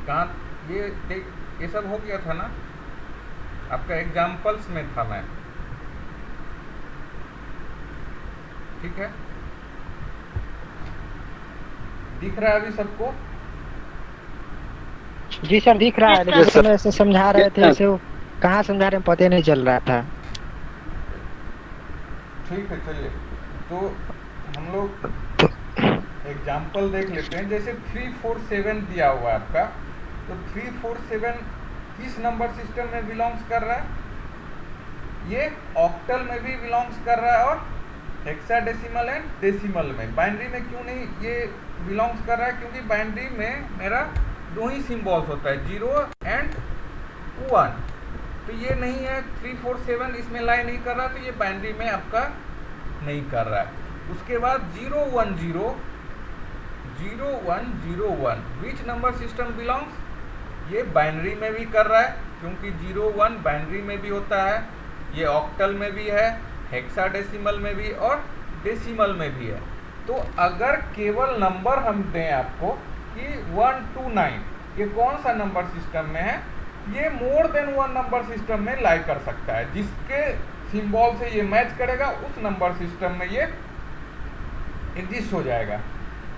कहाँ ये देख, ये सब हो गया था ना, आपका एग्जाम्पल्स में था मैं, ठीक है, दिख रहा है अभी सबको? जी सर दिख रहा है, लेकिन यस उस सर। समय ऐसे समझा रहे थे, यस ऐसे वो कहाँ समझा रहे हैं पता ही नहीं चल रहा था। ठीक है, चलिए, तो हम लोग तो एग्जाम्पल देख लेते हैं। जैसे 347 दिया हुआ है आपका, तो 347 किस नंबर सिस्टम में बिलोंग्स कर रहा है? ये ऑक्टल में भी बिलोंग्स कर रहा है और हेक्साडेसिमल एंड डेसिमल में। बाइनरी में क्यों नहीं ये बिलोंग्स कर रहा है? क्योंकि बाइनरी में मेरा दो ही सिंबल्स होता है, 0 एंड 1। तो ये नहीं है, 347 इसमें लाई नहीं कर रहा, तो ये बाइनरी में आपका नहीं कर रहा है। उसके बाद 010 विच नंबर सिस्टम बिलोंग्स? ये बाइनरी में भी कर रहा है, क्योंकि 01 बाइनरी में भी होता है, ये ऑक्टल में भी है, हेक्साडेसिमल में भी और डेसिमल में भी है। तो अगर केवल नंबर हम दें आपको कि 1 to 9, ये कौन सा नंबर सिस्टम में है? ये more than one number system में लाई कर सकता है। जिसके सिंबल से ये मैच करेगा उस नंबर सिस्टम में ये एग्जिस्ट हो जाएगा।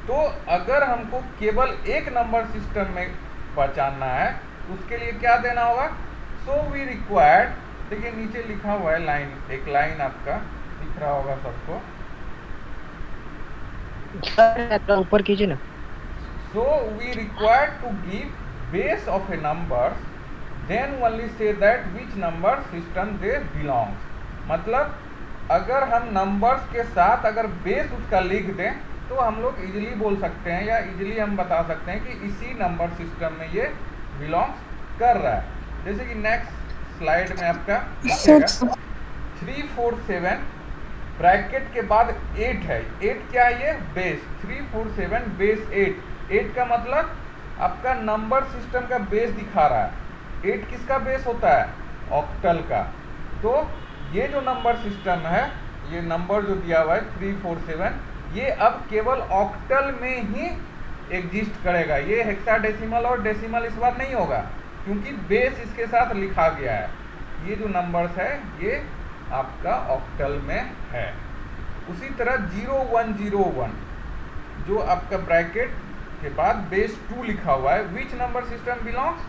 तो अगर हमको केवल एक नंबर सिस्टम में पहचानना है तो उसके लिए क्या देना होगा? सो वी रिक्वायर्ड, देखिए नीचे लिखा हुआ है लाइन, एक लाइन आपका दिख रहा होगा सबको। सर थोड़ा ऊपर कीजिए ना। So we require to give base of a numbers, then only say that which number system they belongs। मतलब अगर हम नंबर्स के साथ अगर बेस उसका लिख दें तो हम लोग इजीली बोल सकते हैं या इजीली हम बता सकते हैं कि इसी नंबर सिस्टम में ये बिलोंग्स कर रहा है। जैसे कि नेक्स्ट स्लाइड में आपका दिखेगा 347 ब्रैकेट के बाद 8 है। 8 क्या है? ये बेस, 347 बेस 8। 8 का मतलब आपका नंबर सिस्टम का बेस दिखा रहा है। 8 किसका बेस होता है? ऑक्टल का। तो ये जो नंबर सिस्टम है, ये नंबर जो दिया हुआ है 347, ये अब केवल ऑक्टल में ही एग्जिस्ट करेगा। ये हेक्साडेसिमल और डेसिमल इस बार नहीं होगा, क्योंकि बेस इसके साथ लिखा गया है। ये जो नंबर्स है ये आपका ऑक्टल में है। उसी तरह 0101 जो आपका ब्रैकेट के बाद बेस 2 लिखा हुआ है, which number system belongs?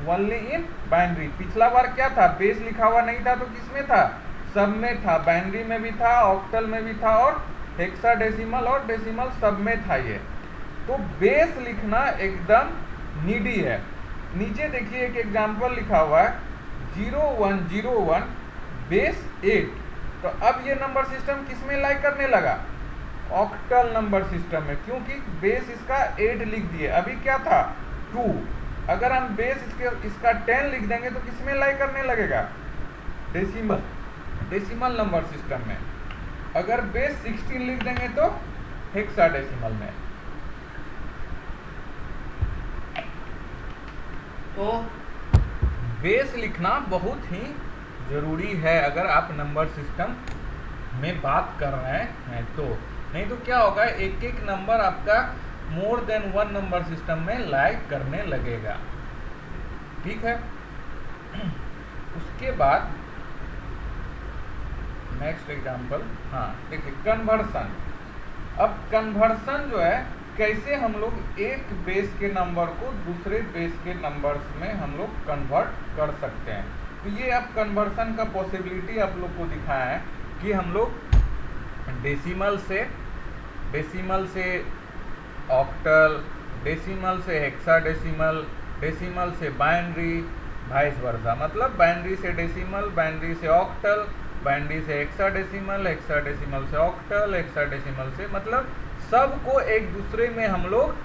Only in binary. पिछला बार क्या था? बेस लिखा हुआ नहीं था, तो किसमें था? सब में था, बाइनरी में भी था, ऑक्टल में भी था और हेक्साडेसिमल और डेसिमल सब में था ये। तो बेस लिखना एकदम नीडी है। नीचे देखिए एक एग्जाम्पल लिखा हुआ है 0101 बेस 8। तो अब ये नंबर सिस्टम किस में लाई करने लगा? ऑक्टल नंबर सिस्टम में, क्योंकि बेस इसका 8 लिख दिए। अभी क्या था? 2। अगर हम बेस इसका 10 लिख देंगे तो किस में लाई करने लगेगा? डेसिमल नंबर सिस्टम में। अगर बेस 16 लिख देंगे तो हेक्साडेसिमल में। तो बेस लिखना बहुत ही ज़रूरी है अगर आप नंबर सिस्टम में बात कर रहे हैं तो। नहीं तो क्या होगा, एक एक नंबर आपका more than one number system में लाई करने लगेगा। ठीक है। उसके बाद नेक्स्ट एग्जांपल, हाँ देखिए कन्वर्सन। अब कन्वर्सन जो है, कैसे हम लोग एक बेस के नंबर को दूसरे बेस के नंबर्स में हम लोग कन्वर्ट कर सकते हैं। तो ये अब कन्वर्सन का पॉसिबिलिटी आप लोग को दिखाया है कि हम लोग डेसिमल से ऑक्टल, डेसिमल से हेक्साडेसिमल, डेसिमल से बाइनरी, वाइस वर्सा। मतलब बाइनरी से डेसिमल, बाइनरी से ऑक्टल, बाइनरी से हेक्साडेसिमल, हेक्साडेसिमल से ऑक्टल, हेक्साडेसिमल से, मतलब सबको एक दूसरे में हम लोग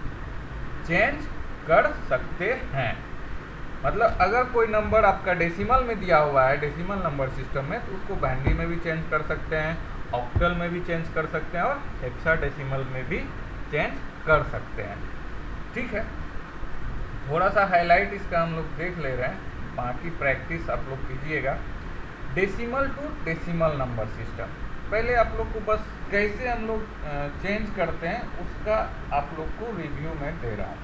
चेंज कर सकते हैं। मतलब अगर कोई नंबर आपका डेसिमल में दिया हुआ है, डेसिमल नंबर सिस्टम में, तो उसको बाइनरी में भी चेंज कर सकते हैं, ऑक्टल में भी चेंज कर सकते हैं और हेक्साडेसिमल में भी चेंज कर सकते हैं। ठीक है, थोड़ा सा हाईलाइट इसका हम लोग देख ले रहे हैं, बाकी प्रैक्टिस आप लोग कीजिएगा। Decimal to decimal number system, पहले आप लोग को बस कैसे हम लोग चेंज करते हैं उसका आप लोग को रिव्यू में दे रहा हूँ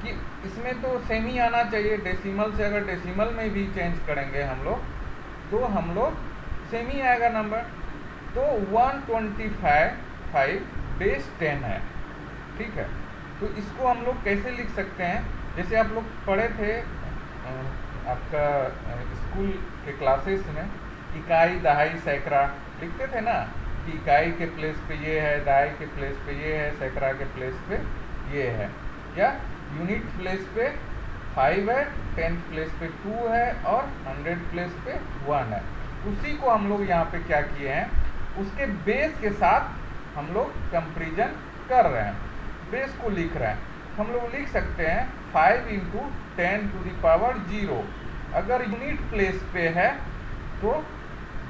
कि इसमें तो सेम ही आना चाहिए, डेसिमल से अगर डेसिमल में भी चेंज करेंगे हम लोग तो हम लोग सेम ही आएगा नंबर। तो 125 बेस 10 है, ठीक है। तो इसको हम लोग कैसे लिख सकते हैं, जैसे आप लोग पढ़े थे आपका स्कूल के क्लासेस में इकाई दहाई सैकड़ा लिखते थे ना, कि इकाई के प्लेस पे ये है, दहाई के प्लेस पे ये है, सैकड़ा के प्लेस पे ये है, या यूनिट प्लेस पे 5 है, 10 प्लेस पे 2 है और 100 प्लेस पे 1 है। उसी को हम लोग यहाँ पे क्या किए हैं, उसके बेस के साथ हम लोग कंपेरिजन कर रहे हैं, बेस को लिख रहे हैं। हम लोग लिख सकते हैं 5 × 10⁻0। अगर यूनिट प्लेस पे है तो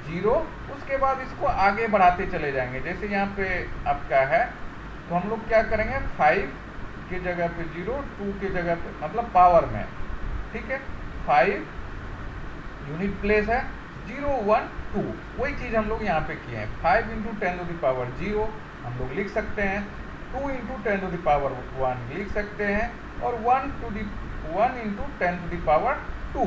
0, उसके बाद इसको आगे बढ़ाते चले जाएंगे। जैसे यहाँ पे आपका है तो हम लोग क्या करेंगे, 5 के जगह पे 0, 2 के जगह पे, मतलब पावर में, ठीक है। 5 यूनिट प्लेस है, 0 1 2, वही चीज़ हम लोग यहाँ पे किए हैं। 5 × 10⁻0 हम लोग लिख सकते हैं, 2 × 10⁻1 लिख सकते हैं, और 1 × 10⁻2।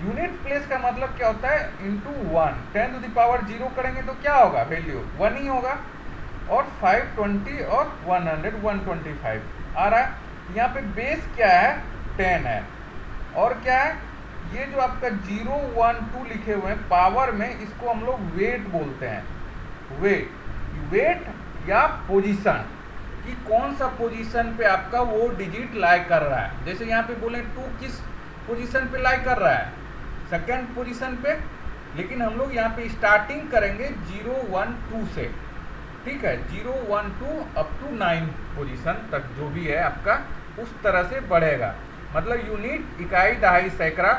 यूनिट प्लेस का मतलब क्या होता है, इंटू 1। 10⁻0 करेंगे तो क्या होगा, वैल्यू 1 ही होगा। और 520 और 100 125 आ रहा है। यहाँ पे बेस क्या है, 10 है, और क्या है, ये जो आपका 0 1 2 लिखे हुए हैं पावर में, इसको हम लोग वेट बोलते हैं। वेट या पोजीशन, कि कौन सा पोजीशन पे आपका वो डिजिट लाई कर रहा है। जैसे यहाँ पे बोले 2 किस पोजीशन पे लाई कर रहा है, सेकंड पोजीशन पे, लेकिन हम लोग यहाँ पे स्टार्टिंग करेंगे 0 1 2 से, ठीक है। 0 1 2 अप टू 9 पोजीशन तक जो भी है आपका, उस तरह से बढ़ेगा। मतलब यूनिट, इकाई, दहाई, सैकड़ा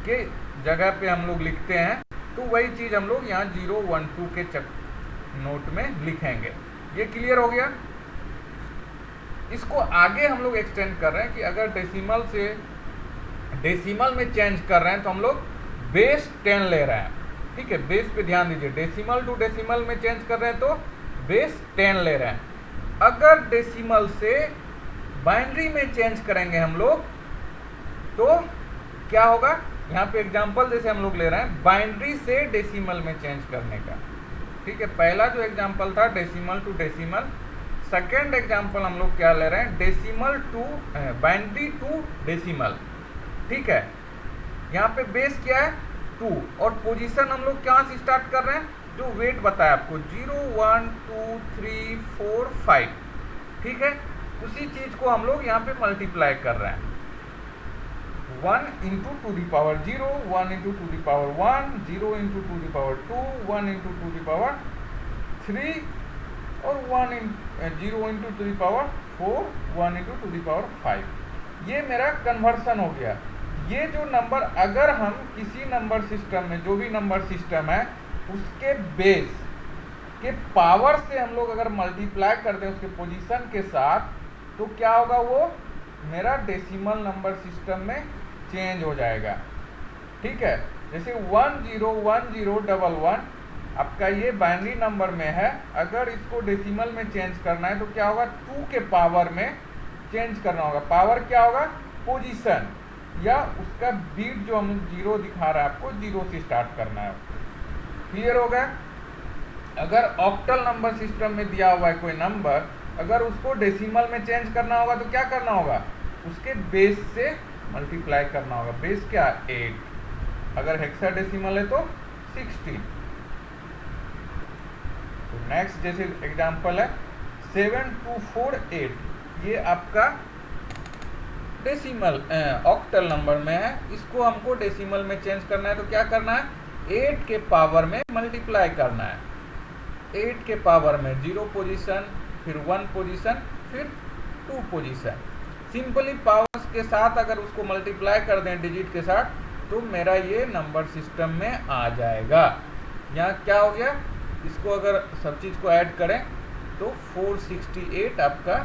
के जगह पे हम लोग लिखते हैं, तो वही चीज़ हम लोग यहाँ 0 1 2 के नोट में लिखेंगे। ये क्लियर हो गया। इसको आगे हम लोग एक्सटेंड कर रहे हैं कि अगर डेसिमल से डेसिमल में चेंज कर रहे हैं तो हम लोग बेस 10 ले रहे हैं, ठीक है। बेस पे ध्यान दीजिए, डेसिमल टू डेसिमल में चेंज कर रहे हैं तो बेस 10 ले रहे हैं। अगर डेसिमल से बाइनरी में चेंज करेंगे हम लोग तो क्या होगा, यहाँ पे एग्जांपल जैसे हम लोग ले रहे हैं बाइनरी से डेसिमल में चेंज करने का, ठीक है। पहला जो एग्जांपल था decimal to decimal, second example हम लोग क्या ले रहे हैं, decimal to binary to decimal, ठीक है। यहाँ पे बेस क्या है, 2, और पोजीशन हम लोग कहाँ से स्टार्ट कर रहे हैं, जो वेट बताया आपको 0 1 2 3 4 5, ठीक है। उसी चीज को हम लोग यहाँ पे मल्टीप्लाई कर रहे हैं, 1 × 2⁻0, 1 × 2⁻1, 0 × 2⁻2, 1 × 2⁻3 और 0 × 2⁻4, 1 × 2⁻5। ये मेरा कन्वर्सन हो गया। ये जो नंबर, अगर हम किसी नंबर सिस्टम में, जो भी नंबर सिस्टम है, उसके बेस के पावर से हम लोग अगर मल्टीप्लाई कर दें उसके पोजीशन के साथ, तो क्या होगा, वो मेरा डेसिमल नंबर सिस्टम में चेंज हो जाएगा, ठीक है। जैसे 101011 आपका ये बाइनरी नंबर में है, अगर इसको डेसिमल में चेंज करना है तो क्या होगा, 2 के पावर में चेंज करना होगा। पावर क्या होगा, पोजीशन, या उसका बीट जो हम 0 दिखा रहा है आपको, 0 से स्टार्ट करना है। क्लियर हो गया। अगर ऑक्टल नंबर सिस्टम में दिया हुआ है कोई नंबर, अगर उसको डेसिमल में चेंज करना होगा तो क्या करना होगा, उसके बेस से मल्टीप्लाई करना होगा। बेस क्या, 8। अगर हेक्साडेसिमल है तो 16। तो नेक्स्ट जैसे एग्जांपल है 7248, ये आपका डेसिमल ऑक्टल नंबर में है। इसको हमको डेसिमल में चेंज करना है तो क्या करना है, 8 के पावर में मल्टीप्लाई करना है। 8 के पावर में 0 पोजीशन, फिर 1 पोजीशन, फिर 2 पोजीशन। सिंपली पावर्स के साथ अगर उसको मल्टीप्लाई कर दें डिजिट के साथ, तो मेरा ये नंबर सिस्टम में आ जाएगा। यहाँ क्या हो गया, इसको अगर सब चीज़ को ऐड करें तो 468 आपका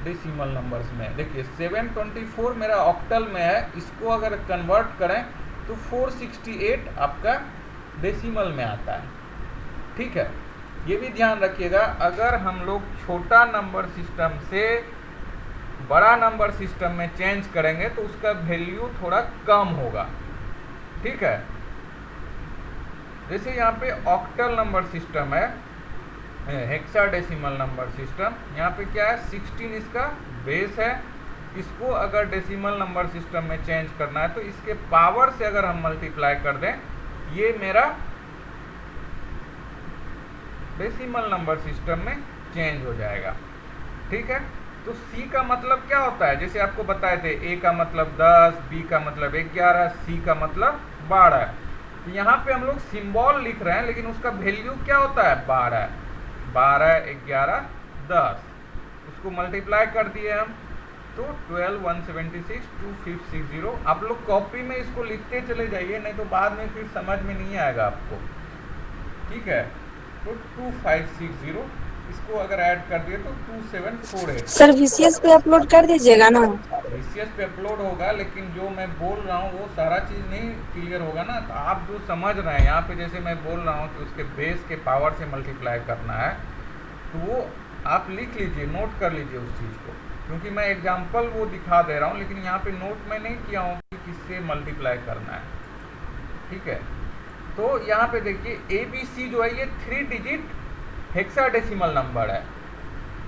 डेसिमल नंबर्स में। देखिए 724 मेरा ऑक्टल में है, इसको अगर कन्वर्ट करें तो 468 आपका डेसिमल में आता है, ठीक है। ये भी ध्यान रखिएगा, अगर हम लोग छोटा नंबर सिस्टम से बड़ा नंबर सिस्टम में चेंज करेंगे तो उसका वैल्यू थोड़ा कम होगा, ठीक है। जैसे यहाँ पे ऑक्टल नंबर सिस्टम है, हेक्साडेसिमल नंबर सिस्टम, यहाँ पे क्या है 16 इसका बेस है। इसको अगर डेसिमल नंबर सिस्टम में चेंज करना है तो इसके पावर से अगर हम मल्टीप्लाई कर दें, ये मेरा डेसिमल नंबर सिस्टम में चेंज हो जाएगा, ठीक है। तो C का मतलब क्या होता है, जैसे आपको बताए थे, A का मतलब 10, B का मतलब 11, C का मतलब 12। तो यहाँ पे हम लोग सिंबल लिख रहे हैं लेकिन उसका वैल्यू क्या होता है 12, 12, 11, 10। उसको मल्टीप्लाई कर दिए हम तो 12, 176, 2560। आप लोग कॉपी में इसको लिखते चले जाइए, नहीं तो बाद में फिर समझ में नहीं आएगा आपको, ठीक है। तो 2560 इसको अगर ऐड कर दिए तो 2748। सर VCS पे अपलोड कर दीजिएगा ना। VCS पे अपलोड होगा, लेकिन जो मैं बोल रहा हूँ वो सारा चीज़ नहीं क्लियर होगा ना। तो आप जो समझ रहे हैं यहाँ पे, जैसे मैं बोल रहा हूँ कि उसके बेस के पावर से मल्टीप्लाई करना है, तो वो आप लिख लीजिए, नोट कर लीजिए उस चीज़ को, क्योंकि मैं एग्जाम्पल वो दिखा दे रहा हूँ, लेकिन यहाँ पे नोट मैं नहीं किया हूँ कि किससे मल्टीप्लाई करना है, ठीक है। तो यहाँ पे देखिए ABC जो है ये 3 डिजिट हेक्साडेसिमल नंबर है,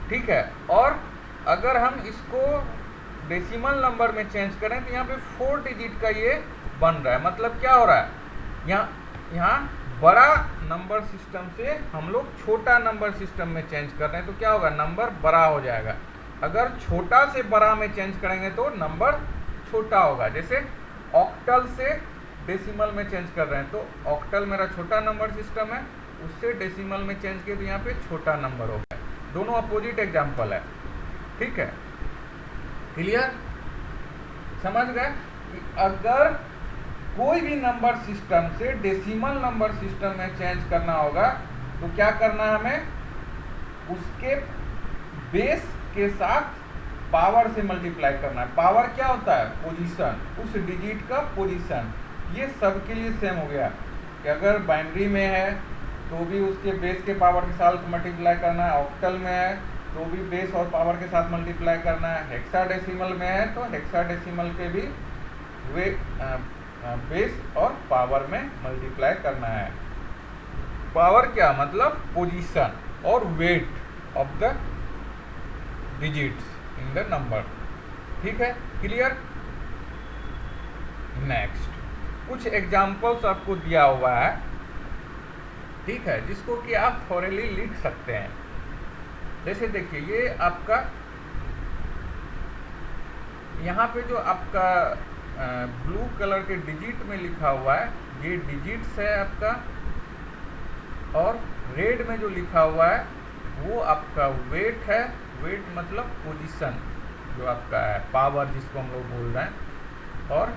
ठीक है। और अगर हम इसको डेसिमल नंबर में चेंज करें तो यहाँ पे 4 डिजिट का ये बन रहा है। मतलब क्या हो रहा है, यहाँ बड़ा नंबर सिस्टम से हम लोग छोटा नंबर सिस्टम में चेंज कर रहे हैं, तो क्या होगा, नंबर बड़ा हो जाएगा। अगर छोटा से बड़ा में चेंज करेंगे तो नंबर छोटा होगा। जैसे ऑक्टल से डेसिमल में चेंज कर रहे हैं, तो ऑक्टल मेरा छोटा नंबर सिस्टम है, उससे डेसिमल में चेंज किया तो यहाँ पे छोटा नंबर हो गया। दोनों अपोजिट एग्जाम्पल है, ठीक है। क्लियर, समझ गए कि अगर कोई भी नंबर सिस्टम से डेसिमल नंबर सिस्टम में चेंज करना होगा तो क्या करना है, हमें उसके बेस के साथ पावर से मल्टीप्लाई करना है। पावर क्या होता है, पोजीशन, उस डिजिट का पोजीशन। ये सबके लिए सेम हो गया कि अगर बाइनरी में है तो भी उसके बेस के पावर के साथ मल्टीप्लाई करना है, ऑक्टल में है तो भी बेस और पावर के साथ मल्टीप्लाई करना है, हेक्साडेसिमल में है तो हेक्साडेसिमल के भी वे बेस और पावर में मल्टीप्लाई करना है। पावर क्या मतलब पोजीशन और weight of the digits in the number, ठीक है। क्लियर। नेक्स्ट कुछ एग्जाम्पल्स आपको दिया हुआ है, ठीक है, जिसको कि आप थोरेली लिख सकते हैं। जैसे देखिए ये आपका यहाँ पे जो आपका ब्लू कलर के डिजिट में लिखा हुआ है, ये डिजिट्स है आपका, और रेड में जो लिखा हुआ है वो आपका वेट है। वेट मतलब पोजीशन जो आपका है, पावर जिसको हम लोग बोल रहे हैं। और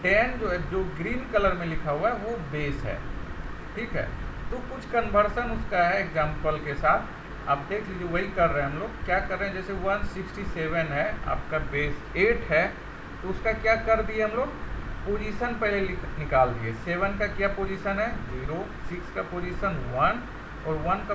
10 जो ग्रीन कलर में लिखा हुआ है वो बेस है, ठीक है। तो कुछ कन्वर्सन उसका है एग्जाम्पल के साथ, आप देख लीजिए। वही कर रहे हैं हम लोग, क्या कर रहे हैं, जैसे 167 है आपका, बेस 8 है, तो उसका क्या कर दिए हम लोग, पोजीशन पहले निकाल दिए। 7 का क्या पोजीशन है 0, 6 का पोजीशन 1 और 1 का